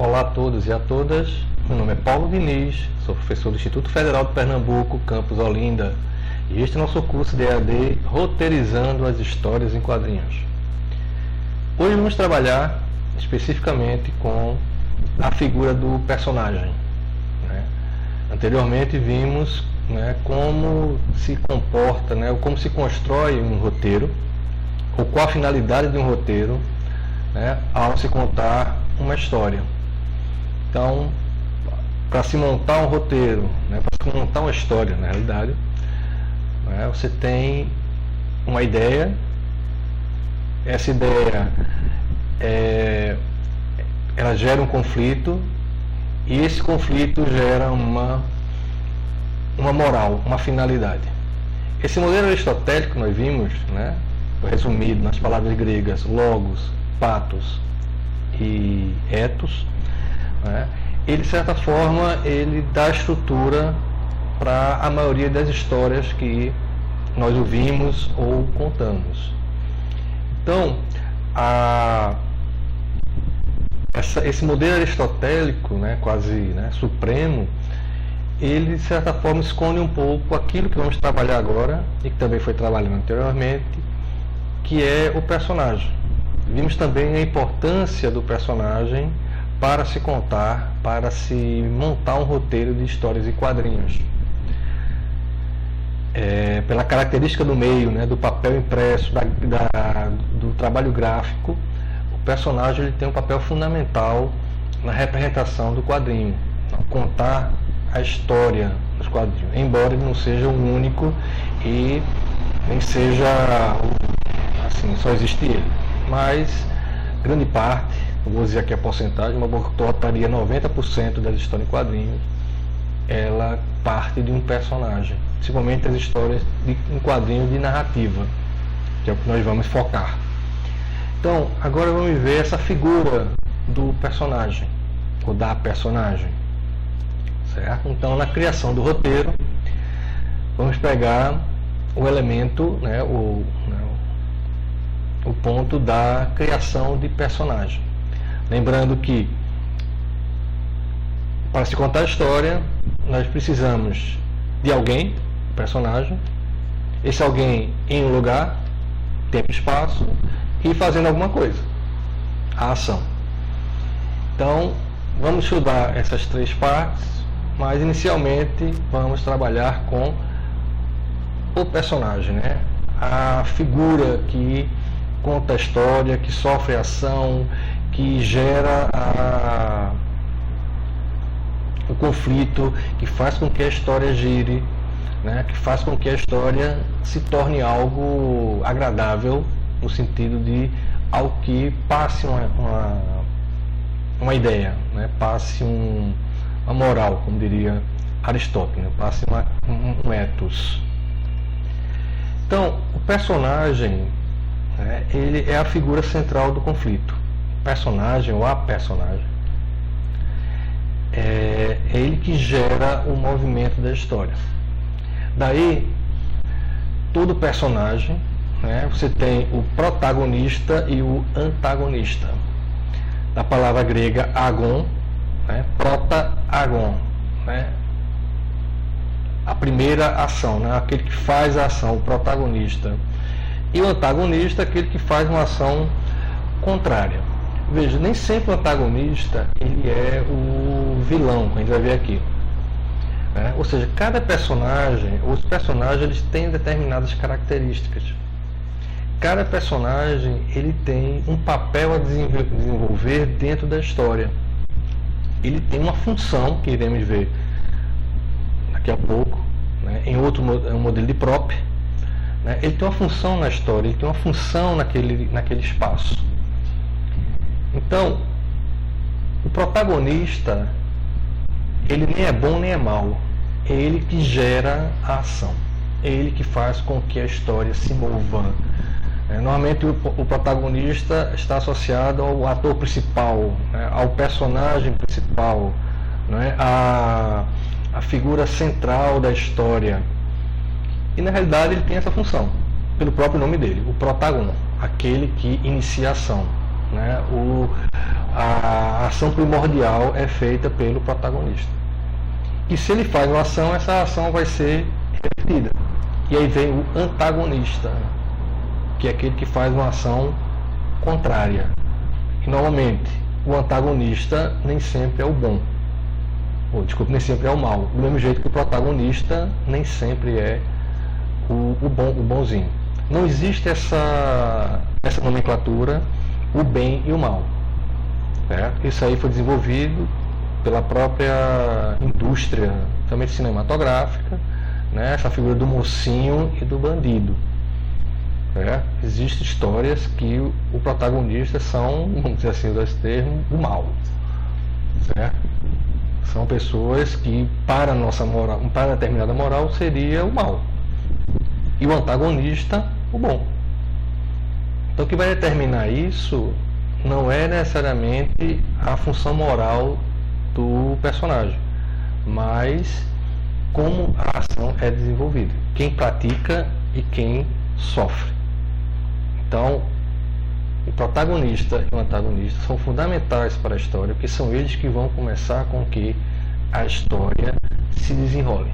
Olá a todos e a todas, meu nome é Paulo Diniz, sou professor do Instituto Federal de Pernambuco, campus Olinda, e este é o nosso curso de EAD Roteirizando as Histórias em Quadrinhos. Hoje vamos trabalhar especificamente com a figura do personagem. Anteriormente vimos como se comporta, ou como se constrói um roteiro, ou qual a finalidade de um roteiro ao se contar uma história. Então, para se montar um roteiro, para se montar uma história, na realidade, você tem uma ideia. Essa ideia ela gera um conflito, e esse conflito gera uma moral, uma finalidade. Esse modelo aristotélico que nós vimos, resumido nas palavras gregas logos, pathos e ethos, ele, de certa forma, ele dá estrutura para a maioria das histórias que nós ouvimos ou contamos. Então, esse modelo aristotélico, quase supremo, ele, de certa forma, esconde um pouco aquilo que vamos trabalhar agora, e que também foi trabalhado anteriormente, que é o personagem. Vimos também a importância do personagem para se contar, para se montar um roteiro de histórias e quadrinhos. Pela característica do meio, do papel impresso, do trabalho gráfico, o personagem ele tem um papel fundamental na representação do quadrinho, contar a história dos quadrinhos, embora ele não seja o único e nem seja assim, só existe ele. Mas grande parte, eu vou dizer aqui a porcentagem, uma botaria 90% das histórias em quadrinhos, ela parte de um personagem, principalmente as histórias em quadrinhos de narrativa, que é o que nós vamos focar. Então, agora vamos ver essa figura do personagem, ou da personagem, certo? Então, na criação do roteiro, vamos pegar o elemento, o ponto da criação de personagem. Lembrando que, para se contar a história, nós precisamos de alguém, personagem, esse alguém em um lugar, tempo e espaço, e fazendo alguma coisa, a ação. Então, vamos estudar essas três partes, mas inicialmente vamos trabalhar com o personagem, a figura que conta a história, que sofre ação, que gera o conflito, que faz com que a história gire, que faz com que a história se torne algo agradável, no sentido de algo que passe uma ideia, passe uma moral, como diria Aristóteles, passe um ethos. Então, o personagem, ele é a figura central do conflito. O personagem ou a personagem é ele que gera o movimento da história. Daí, todo personagem, você tem o protagonista e o antagonista. Da palavra grega agon, prota-agon, a primeira ação, aquele que faz a ação, o protagonista. E o antagonista, aquele que faz uma ação contrária. Veja, nem sempre o antagonista ele é o vilão, que a gente vai ver aqui. Ou seja, cada personagem, os personagens eles têm determinadas características. Cada personagem ele tem um papel a desenvolver dentro da história. Ele tem uma função, que iremos ver daqui a pouco, em outro modelo de prop. Ele tem uma função na história, ele tem uma função naquele espaço. Então, o protagonista, ele nem é bom nem é mau. É ele que gera a ação. É ele que faz com que a história se mova. Normalmente o protagonista está associado ao ator principal, ao personagem principal, a figura central da história. E na realidade ele tem essa função, pelo próprio nome dele, o protagonista, aquele que inicia a ação. O a ação primordial é feita pelo protagonista. E se ele faz uma ação, essa ação vai ser repetida. E aí vem o antagonista, que é aquele que faz uma ação contrária. E normalmente o antagonista nem sempre é o bom. Nem sempre é o mal. Do mesmo jeito que o protagonista nem sempre é o bonzinho. Não existe essa nomenclatura, o bem e o mal. Certo? Isso aí foi desenvolvido pela própria indústria, também cinematográfica, né? Essa figura do mocinho e do bandido. Certo? Existem histórias que o protagonista são, vamos dizer assim, usar esse termo, o mal. Certo? São pessoas que, para nossa moral, para determinada moral, seria o mal. E o antagonista, o bom. Então, o que vai determinar isso não é necessariamente a função moral do personagem, mas como a ação é desenvolvida, quem pratica e quem sofre. Então, o protagonista e o antagonista são fundamentais para a história, porque são eles que vão começar com que a história se desenrole.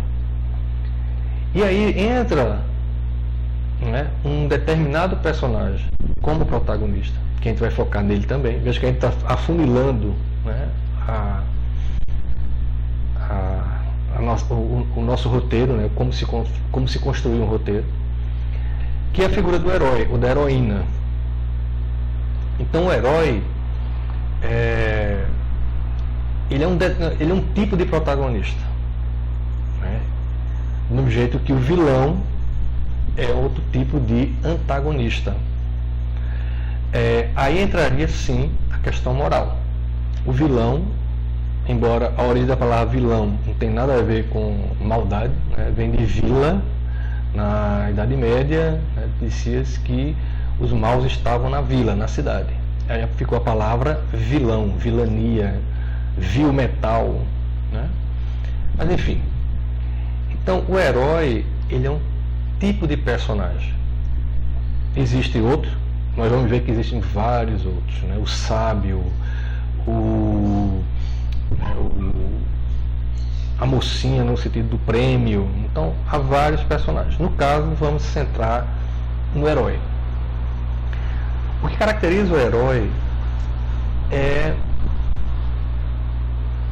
E aí entra, né, um determinado personagem como protagonista, que a gente vai focar nele também. Veja que a gente está afunilando, né, o nosso roteiro, né, como se construir um roteiro, que é a figura do herói ou da heroína. Então o herói ele é um tipo de protagonista, né? Do mesmo jeito que o vilão é outro tipo de antagonista. Aí entraria sim a questão moral. O vilão, embora a origem da palavra vilão não tem nada a ver com maldade, né? Vem de vila. Na Idade Média, né, dizia-se que os maus estavam na vila, na cidade. Aí ficou a palavra vilão, vilania, vil metal, né? Mas enfim. Então o herói, ele é um tipo de personagem. Existe outro, nós vamos ver que existem vários outros, né? O sábio, a mocinha no sentido do prêmio. Então há vários personagens. No caso, vamos se centrar no herói. O que caracteriza o herói é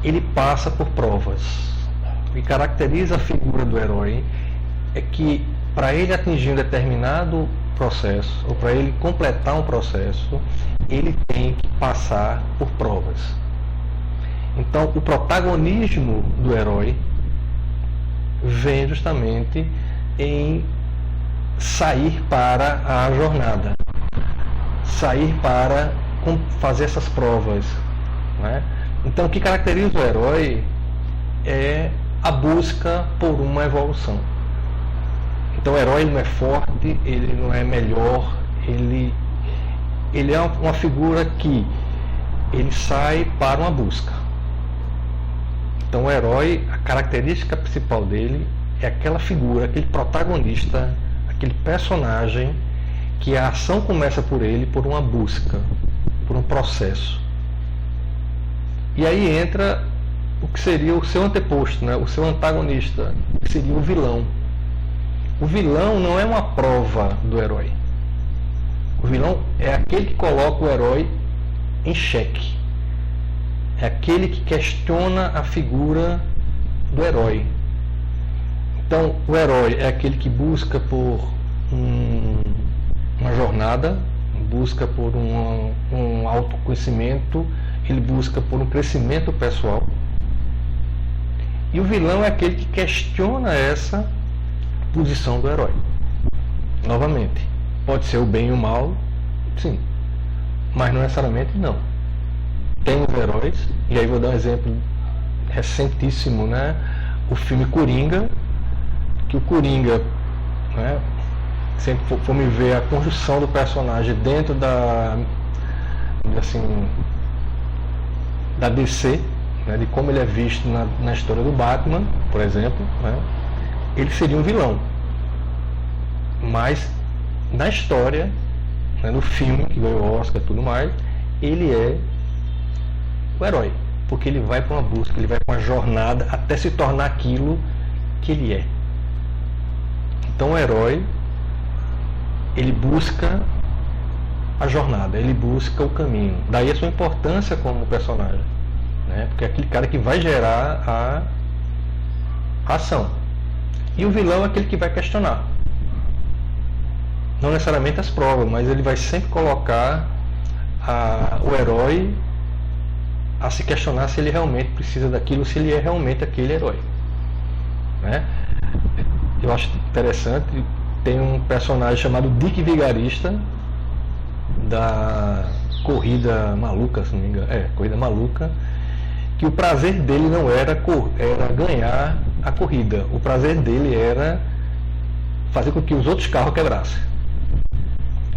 ele passa por provas. O que caracteriza a figura do herói é que para ele atingir um determinado processo, ou para ele completar um processo, ele tem que passar por provas. Então, o protagonismo do herói vem justamente em sair para a jornada, sair para fazer essas provas, né? Então, o que caracteriza o herói é a busca por uma evolução. Então, o herói não é forte, ele não é melhor, ele é uma figura que ele sai para uma busca. Então o herói, a característica principal dele é aquela figura, aquele protagonista, aquele personagem que a ação começa por ele, por uma busca, por um processo. E aí entra o que seria o seu anteposto, né? O seu antagonista, que seria o vilão. O vilão não é uma prova do herói. O vilão é aquele que coloca o herói em xeque. É aquele que questiona a figura do herói. Então, o herói é aquele que busca por uma jornada, busca por um autoconhecimento, ele busca por um crescimento pessoal. E o vilão é aquele que questiona essa posição do herói. Novamente, pode ser o bem e o mal, sim, mas não necessariamente não. Tem os heróis, e aí vou dar um exemplo recentíssimo, né? O filme Coringa, que o Coringa, né, sempre for me ver a construção do personagem dentro da DC, né, de como ele é visto na história do Batman, por exemplo, né, ele seria um vilão. Mas na história, né, no filme que ganhou o Oscar e tudo mais, ele é o herói, porque ele vai para uma busca, ele vai para uma jornada até se tornar aquilo que ele é. Então o herói, ele busca a jornada, ele busca o caminho. Daí a sua importância como personagem, né? Porque é aquele cara que vai gerar a ação. E o vilão é aquele que vai questionar. Não necessariamente as provas, mas ele vai sempre colocar o herói a se questionar se ele realmente precisa daquilo, se ele é realmente aquele herói, né? Eu acho interessante, tem um personagem chamado Dick Vigarista, da Corrida Maluca, se não me engano, Corrida Maluca, que o prazer dele não era ganhar a corrida, o prazer dele era fazer com que os outros carros quebrassem.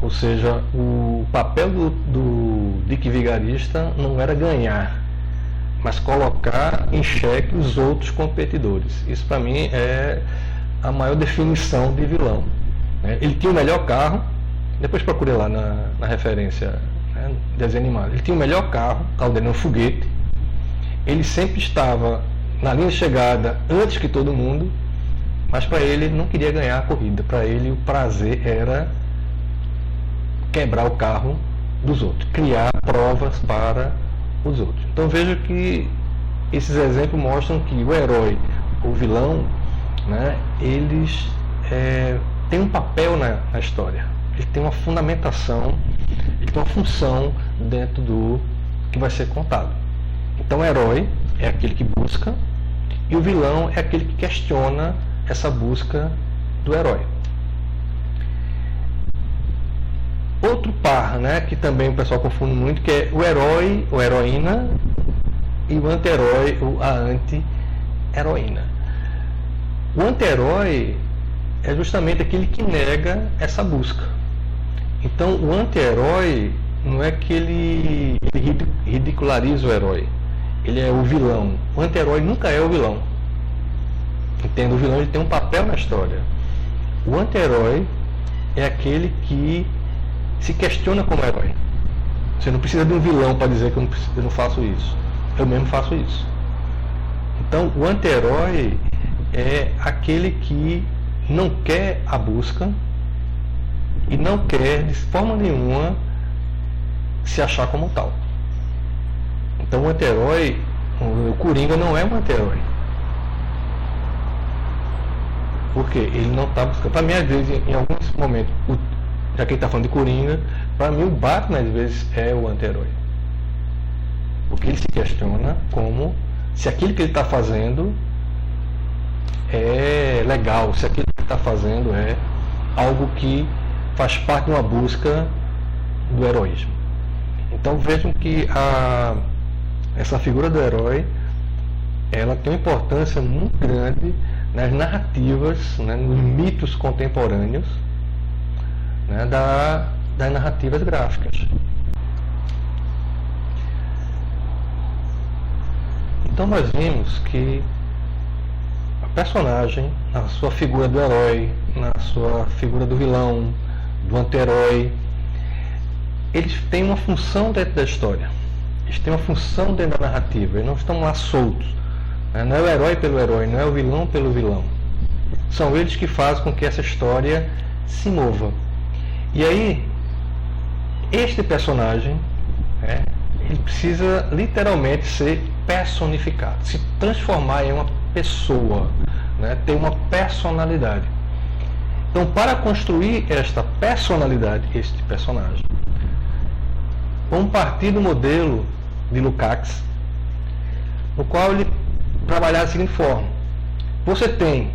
Ou seja, o papel do Dick Vigarista não era ganhar, mas colocar em xeque os outros competidores. Isso para mim é a maior definição de vilão, né? Ele tinha o melhor carro, depois procurei lá na referência, né, desenho animado. Ele tinha o melhor carro, o carro dele era um foguete, ele sempre estava na linha de chegada antes que todo mundo, mas para ele não queria ganhar a corrida, para ele o prazer era quebrar o carro dos outros, criar provas para os outros. Então veja que esses exemplos mostram que o herói, o vilão, né, eles têm um papel na história, ele tem uma fundamentação, ele tem uma função dentro do que vai ser contado. Então o herói é aquele que busca e o vilão é aquele que questiona essa busca do herói. Outro par, né, que também o pessoal confunde muito, que é o herói ou heroína e o anti-herói ou a anti-heroína. O anti-herói é justamente aquele que nega essa busca. Então o anti-herói não é que ele ridiculariza o herói, ele é o vilão. O anti-herói nunca é o vilão. Entende? O vilão ele tem um papel na história. O anti-herói é aquele que se questiona como herói. Você não precisa de um vilão para dizer que eu não faço isso. Eu mesmo faço isso. Então o anti-herói é aquele que não quer a busca e não quer de forma nenhuma se achar como tal. Então o anti-herói, o Coringa não é um anti-herói. Porque ele não está buscando. Para mim, às vezes, em alguns momentos, já que ele está falando de Coringa, para mim o Batman às vezes é o anti-herói. Porque ele se questiona como se aquilo que ele está fazendo é legal, se aquilo que ele está fazendo é algo que faz parte de uma busca do heroísmo. Então vejam que essa figura do herói, ela tem uma importância muito grande nas narrativas, né, nos mitos contemporâneos, né, das narrativas gráficas. Então nós vimos que a personagem, na sua figura do herói, na sua figura do vilão, do anti-herói, eles têm uma função dentro da história, eles têm uma função dentro da narrativa, eles não estão lá soltos, né? Não é o herói pelo herói, não é o vilão pelo vilão, são eles que fazem com que essa história se mova. E aí, este personagem, né, ele precisa literalmente ser personificado, se transformar em uma pessoa, né, ter uma personalidade. Então, para construir esta personalidade, este personagem, vamos partir do modelo de Lukács, no qual ele trabalhava da seguinte forma: você tem,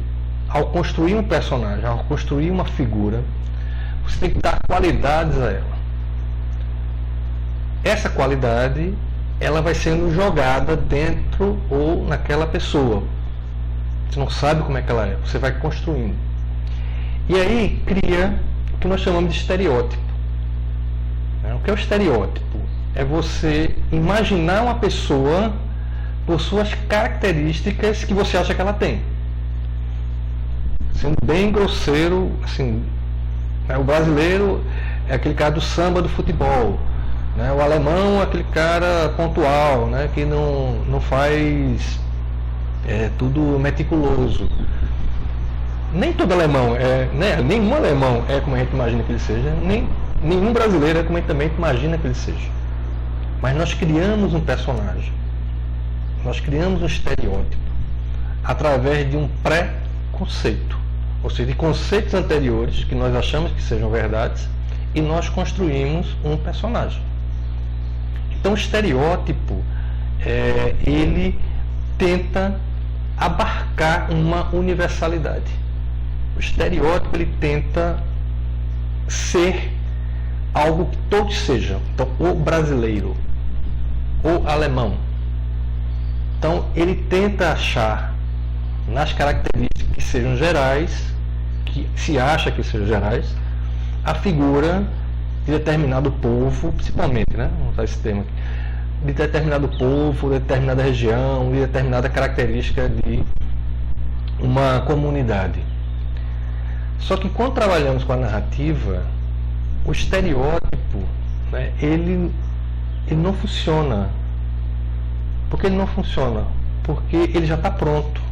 ao construir um personagem, ao construir uma figura, você tem que dar qualidades a ela. Essa qualidade, ela vai sendo jogada dentro ou naquela pessoa. Você não sabe como é que ela é, você vai construindo. E aí cria o que nós chamamos de estereótipo. O que é o estereótipo? É você imaginar uma pessoa por suas características que você acha que ela tem. Sendo bem grosseiro, assim, o brasileiro é aquele cara do samba, do futebol, né? O alemão é aquele cara pontual, né? Que não faz tudo meticuloso. Nem todo alemão né? Nenhum alemão é como a gente imagina que ele seja, nenhum brasileiro é como a gente também imagina que ele seja. Mas nós criamos um personagem, nós criamos um estereótipo através de um pré-conceito, ou seja, de conceitos anteriores que nós achamos que sejam verdades, e nós construímos um personagem. Então o estereótipo ele tenta abarcar uma universalidade. O estereótipo ele tenta ser algo que todos sejam. Então, o brasileiro, o alemão. Então, ele tenta achar nas características que sejam gerais, que se acha que sejam gerais, a figura de determinado povo, principalmente, né? Vamos usar esse termo aqui, de determinado povo, de determinada região, de determinada característica de uma comunidade. Só que quando trabalhamos com a narrativa, o estereótipo, né, ele não funciona. Por que ele não funciona? Porque ele já está pronto.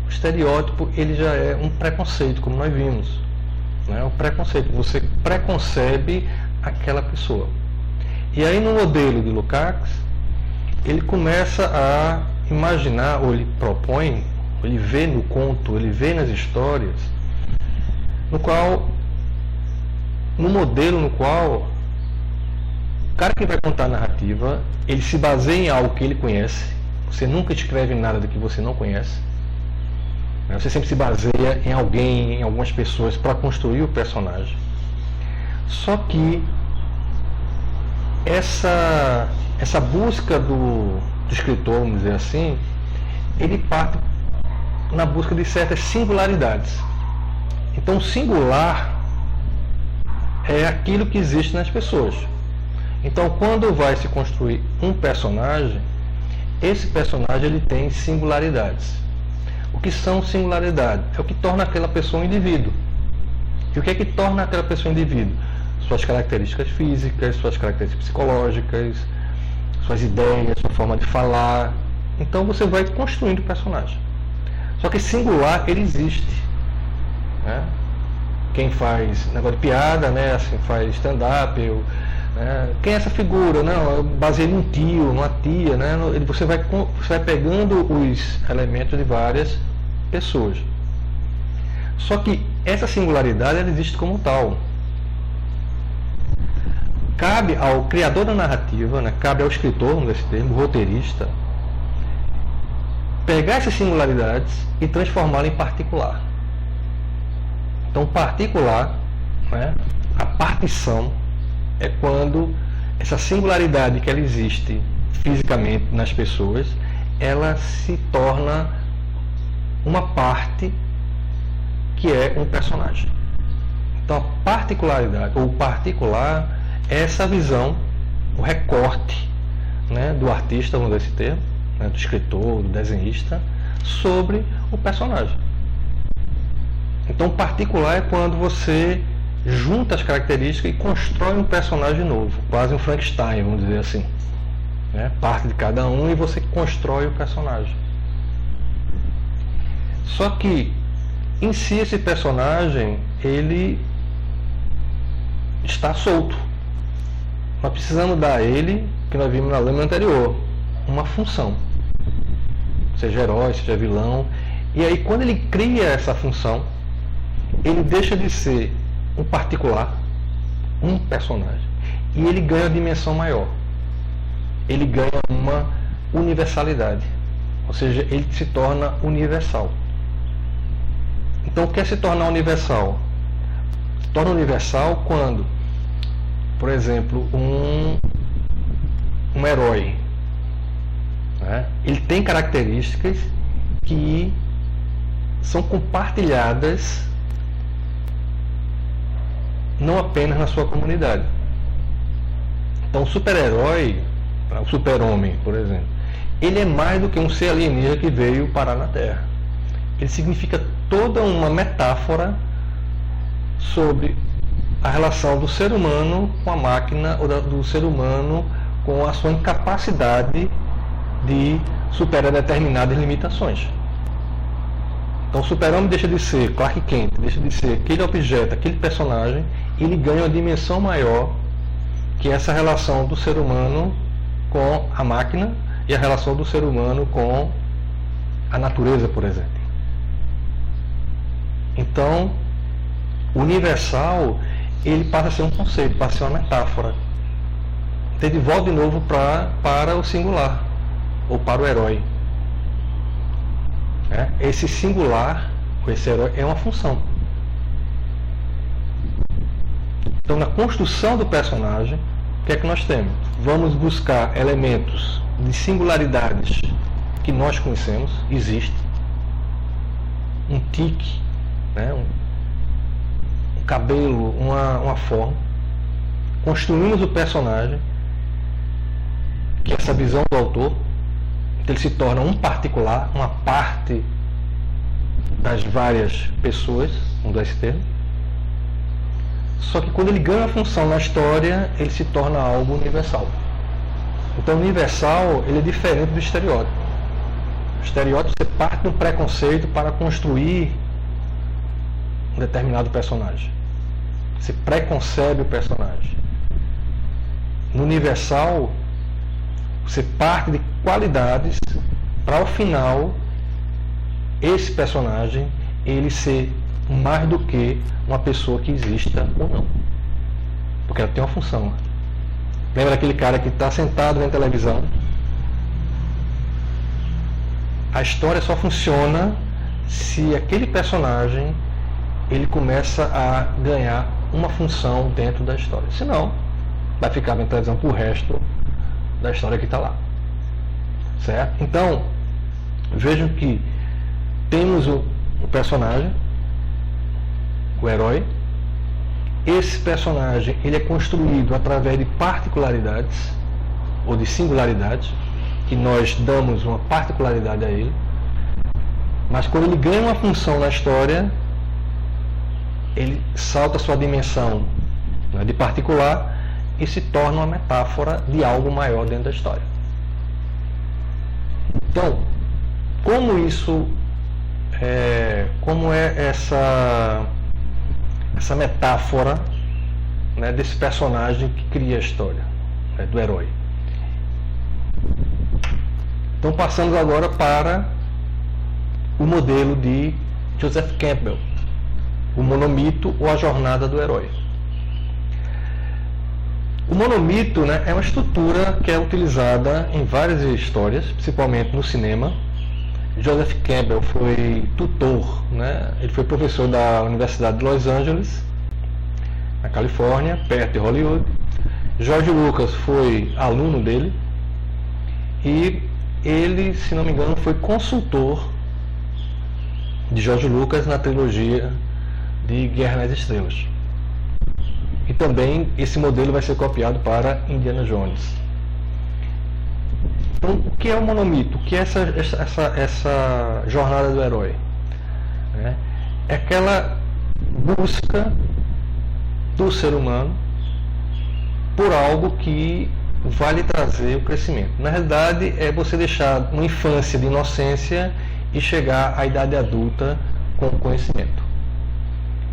O estereótipo ele já é um preconceito, como nós vimos. Né? O preconceito, você preconcebe aquela pessoa. E aí no modelo de Lukács, ele começa a imaginar, ou ele propõe, ele vê no conto, ele vê nas histórias, no modelo no qual o cara que vai contar a narrativa, ele se baseia em algo que ele conhece. Você nunca escreve nada do que você não conhece. Você sempre se baseia em alguém, em algumas pessoas para construir o personagem. Só que essa busca do escritor, vamos dizer assim, ele parte na busca de certas singularidades. Então, singular é aquilo que existe nas pessoas. Então, quando vai se construir um personagem, esse personagem ele tem singularidades. O que são singularidades? É o que torna aquela pessoa um indivíduo. E o que é que torna aquela pessoa um indivíduo? Suas características físicas, suas características psicológicas, suas ideias, sua forma de falar. Então você vai construindo o personagem. Só que singular ele existe. Né? Quem faz negócio de piada, né? Assim, faz stand-up, quem é essa figura? Não, eu baseei num tio, numa tia, né? Você vai pegando os elementos de várias pessoas. Só que essa singularidade ela existe como tal. Cabe ao criador da narrativa, né? Cabe ao escritor, nesse termo, roteirista, pegar essas singularidades e transformá-las em particular. Então, particular, né? A partição é quando essa singularidade que ela existe fisicamente nas pessoas, ela se torna uma parte que é um personagem. Então a particularidade, ou particular, é essa visão, o recorte, né, do artista, vamos dizer esse termo, né, do escritor, do desenhista, sobre o personagem. Então particular é quando você junta as características e constrói um personagem novo, quase um Frankenstein, vamos dizer assim. Né? Parte de cada um e você constrói o personagem. Só que, em si, esse personagem, ele está solto. Nós precisamos dar a ele, que nós vimos na lâmina anterior, uma função. Seja herói, seja vilão. E aí, quando ele cria essa função, ele deixa de ser um particular, um personagem, e ele ganha uma dimensão maior. Ele ganha uma universalidade, ou seja, ele se torna universal. Então, o que é se tornar universal? Se torna universal quando, por exemplo, um herói, né? Ele tem características que são compartilhadas não apenas na sua comunidade. Então o super-herói, o super-homem, por exemplo, ele é mais do que um ser alienígena que veio parar na Terra. Ele significa toda uma metáfora sobre a relação do ser humano com a máquina, ou do ser humano com a sua incapacidade de superar determinadas limitações. Então o Super-Homem deixa de ser Clark Kent, deixa de ser aquele objeto, aquele personagem, e ele ganha uma dimensão maior, que é essa relação do ser humano com a máquina e a relação do ser humano com a natureza, por exemplo. Então, o universal, ele passa a ser um conceito, passa a ser uma metáfora. Então ele volta de novo para o singular, ou para o herói. Esse singular, esse herói, é uma função. Então, na construção do personagem, o que é que nós temos? Vamos buscar elementos de singularidades que nós conhecemos, existe. Um tique, um cabelo, uma forma. Construímos o personagem, que é essa visão do autor. Ele se torna um particular, uma parte das várias pessoas, vamos usar esse termo. Só que quando ele ganha uma função na história, ele se torna algo universal. Então o universal, ele é diferente do estereótipo. O estereótipo, você parte de um preconceito para construir um determinado personagem. Você preconcebe o personagem. No universal, você parte de qualidades para ao final esse personagem ele ser mais do que uma pessoa que exista ou não, porque ela tem uma função. Lembra aquele cara que está sentado vendo televisão? A história só funciona se aquele personagem ele começa a ganhar uma função dentro da história, senão vai ficar vendo televisão pro resto da história que está lá, certo? Então vejam que temos o personagem, o herói. Esse personagem ele é construído através de particularidades ou de singularidades, que nós damos uma particularidade a ele, mas quando ele ganha uma função na história, ele salta a sua dimensão de particular e se torna uma metáfora de algo maior dentro da história. Então, como é essa metáfora, desse personagem que cria a história, do herói. Então passamos agora para o modelo de Joseph Campbell, o monomito ou a jornada do herói. O monomito é uma estrutura que é utilizada em várias histórias, principalmente no cinema. Joseph Campbell foi tutor, ele foi professor da Universidade de Los Angeles, na Califórnia, perto de Hollywood. George Lucas foi aluno dele e ele, se não me engano, foi consultor de George Lucas na trilogia de Guerra nas Estrelas. E também esse modelo vai ser copiado para Indiana Jones. Então, o que é o monomito? O que é essa jornada do herói? É aquela busca do ser humano por algo que vai lhe trazer o crescimento. Na realidade, é você deixar uma infância de inocência e chegar à idade adulta com conhecimento.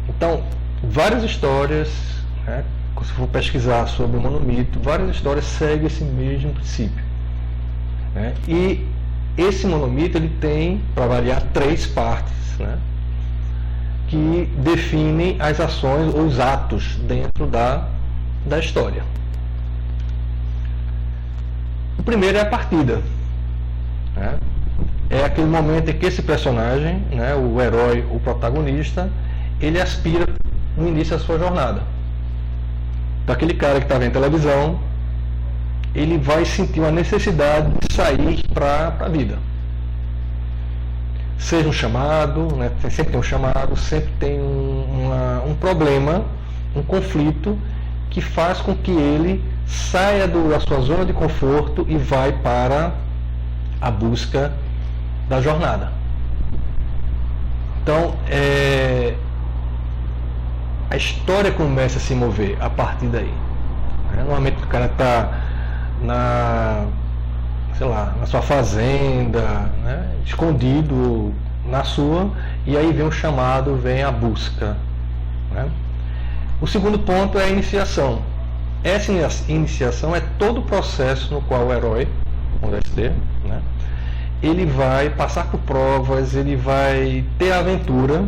Então, várias histórias, se for pesquisar sobre o monomito, várias histórias seguem esse mesmo princípio. E esse monomito ele tem, para variar, 3 partes, que definem as ações ou os atos dentro da história. O primeiro é a partida. É aquele momento em que esse personagem, o herói, o protagonista, ele aspira no início da sua jornada. Então, aquele cara que está vendo televisão, ele vai sentir uma necessidade de sair para a vida. Seja um chamado, sempre tem um chamado, sempre tem um problema, um conflito que faz com que ele saia da sua zona de conforto e vai para a busca da jornada. Então, a história começa a se mover a partir daí. Normalmente o cara está na sua fazenda, né, escondido na sua, e aí vem o chamado, vem a busca. Né? O segundo ponto é a iniciação. Essa iniciação é todo o processo no qual o herói, o DSD, né, ele vai passar por provas, ele vai ter aventura.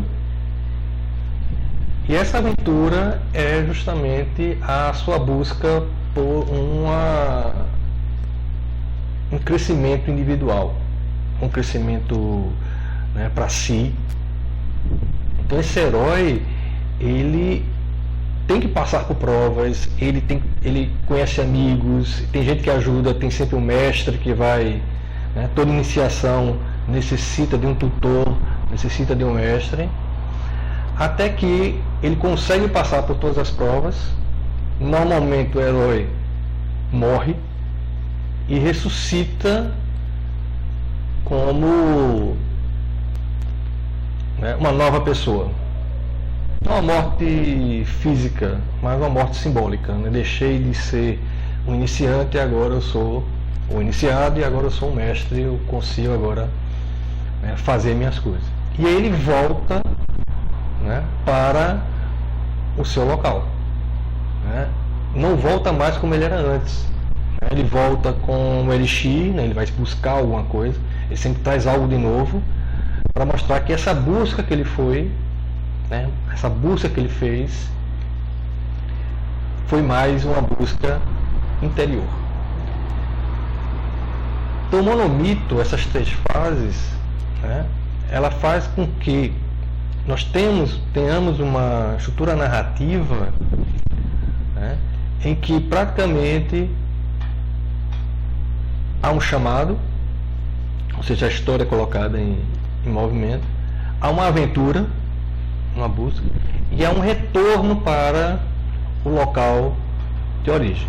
E essa aventura é justamente a sua busca por um crescimento individual, um crescimento, né, para si. Então esse herói, ele tem que passar por provas, ele conhece amigos, tem gente que ajuda, tem sempre um mestre que vai, né, toda iniciação necessita de um tutor, necessita de um mestre, até que ele consegue passar por todas as provas. Normalmente o herói morre e ressuscita como, né, uma nova pessoa. Não uma morte física, mas uma morte simbólica. Né? Deixei de ser um iniciante e agora eu sou o iniciado, e agora eu sou um mestre, eu consigo agora, né, fazer minhas coisas. E aí ele volta, né, para o seu local. Né? Não volta mais como ele era antes. Né? Ele volta com o elixir, né? Ele vai buscar alguma coisa, ele sempre traz algo de novo para mostrar que essa busca que ele foi, né, essa busca que ele fez, foi mais uma busca interior. Então o monomito, essas três fases, né, ela faz com que nós tenhamos uma estrutura narrativa, né, em que praticamente há um chamado, ou seja, a história é colocada em movimento, há uma aventura, uma busca, e há um retorno para o local de origem.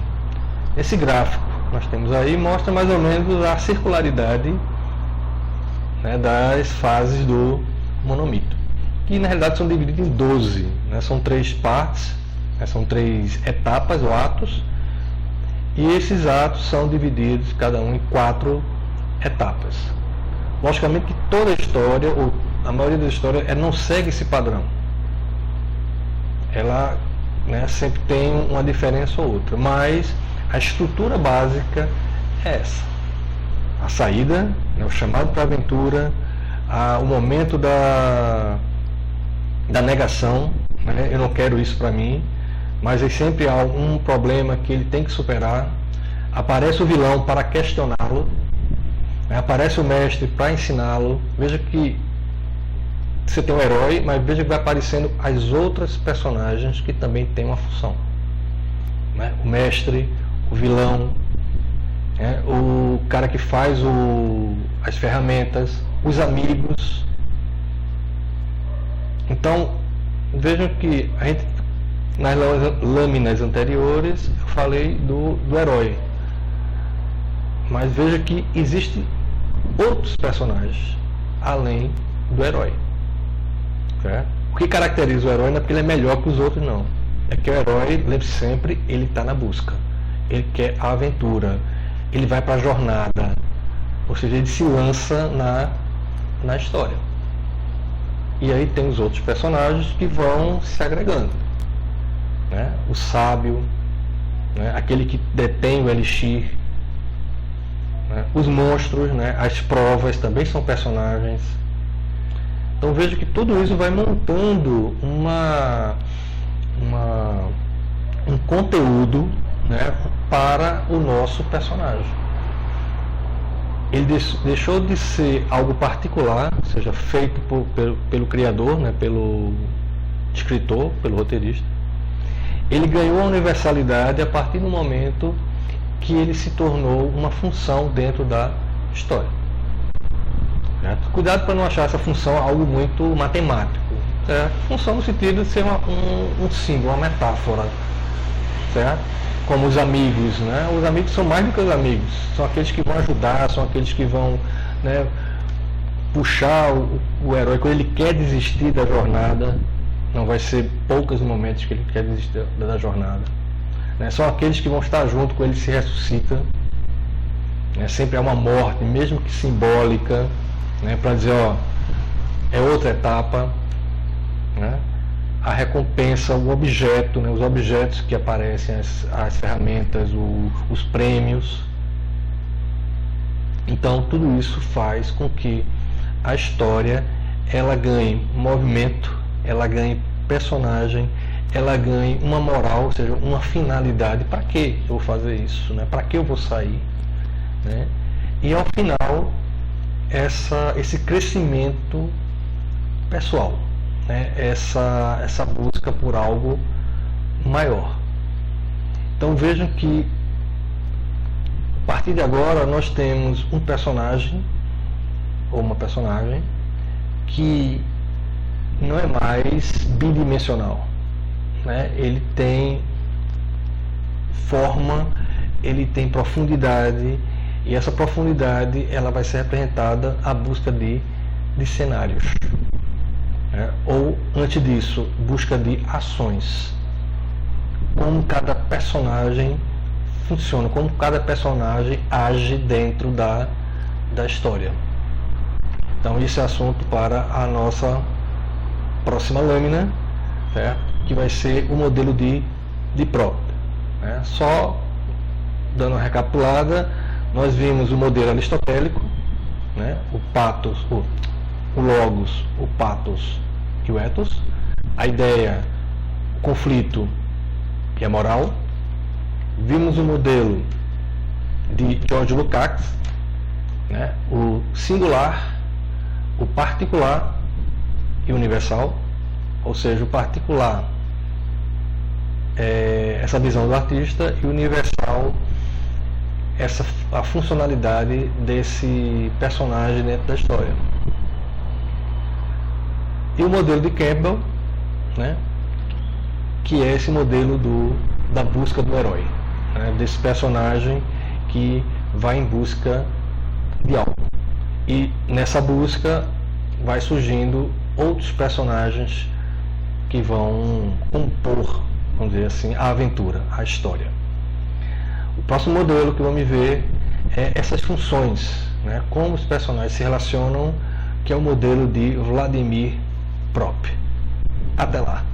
Esse gráfico que nós temos aí mostra mais ou menos a circularidade, né, das fases do monomito, que na realidade são divididas em 12, né, são 3 partes, né, são 3 etapas ou atos, e esses atos são divididos cada um em 4 etapas. Logicamente que toda a história, ou a maioria das histórias, não segue esse padrão. Ela, né, sempre tem uma diferença ou outra, mas a estrutura básica é essa. A saída, né, o chamado para a aventura, o momento da negação, né, eu não quero isso para mim, mas aí sempre há um problema que ele tem que superar. Aparece o vilão para questioná-lo, né, aparece o mestre para ensiná-lo. Veja que você tem um herói, mas veja que vai aparecendo as outras personagens que também têm uma função, né? O mestre, o vilão, né? O cara que faz as ferramentas, os amigos. Então vejam que a gente, nas lâminas anteriores, eu falei do herói, mas veja que existem outros personagens além do herói. O que caracteriza o herói não é porque ele é melhor que os outros, não. É que o herói, lembre-se sempre, ele está na busca. Ele quer a aventura. Ele vai para a jornada. Ou seja, ele se lança na história. E aí tem os outros personagens que vão se agregando. Né? O sábio, né? Aquele que detém o elixir. Né? Os monstros, né? As provas também são personagens. Então veja que tudo isso vai montando um conteúdo, né, para o nosso personagem. Ele deixou de ser algo particular, ou seja, feito pelo criador, né, pelo escritor, pelo roteirista. Ele ganhou a universalidade a partir do momento que ele se tornou uma função dentro da história. Certo? Cuidado para não achar essa função algo muito matemático. Certo? Função no sentido de ser um símbolo, uma metáfora. Certo? Como os amigos. Né? Os amigos são mais do que os amigos. São aqueles que vão ajudar, são aqueles que vão, né, puxar o herói quando ele quer desistir da jornada. não vai ser poucos momentos que ele quer desistir da jornada. Né? São aqueles que vão estar junto com ele se ressuscita. Né? Sempre há uma morte, mesmo que simbólica, né? Para dizer, ó, é outra etapa. Né? A recompensa, o objeto, né? Os objetos que aparecem, as ferramentas, os prêmios. Então tudo isso faz com que a história ela ganhe movimento, ela ganhe personagem, ela ganhe uma moral, ou seja, uma finalidade. Para que eu vou fazer isso? Né? Para que eu vou sair? Né? E ao final, esse crescimento pessoal, né? essa busca por algo maior. Então vejam que a partir de agora nós temos um personagem ou uma personagem que não é mais bidimensional, né? Ele tem forma, ele tem profundidade, e essa profundidade ela vai ser representada à busca de cenários, né? Ou antes disso, busca de ações. Como cada personagem funciona, como cada personagem age dentro da história. Então isso é assunto para a nossa próxima lâmina, certo? Que vai ser o modelo de Propp. Né? Só dando uma recapitulada, nós vimos o modelo aristotélico, né? O pathos, o logos, o pathos e o ethos, a ideia, o conflito e a moral. Vimos o modelo de George Lukács, né? O singular, o particular e o universal, ou seja, o particular é essa visão do artista e o universal a funcionalidade desse personagem dentro da história. E o modelo de Campbell, né? Que é esse modelo da busca do herói, né? Desse personagem que vai em busca de algo. E nessa busca vai surgindo outros personagens que vão compor, vamos dizer assim, a aventura, a história. O próximo modelo que vamos ver é essas funções, né? Como os personagens se relacionam, que é o modelo de Vladimir Propp. Até lá!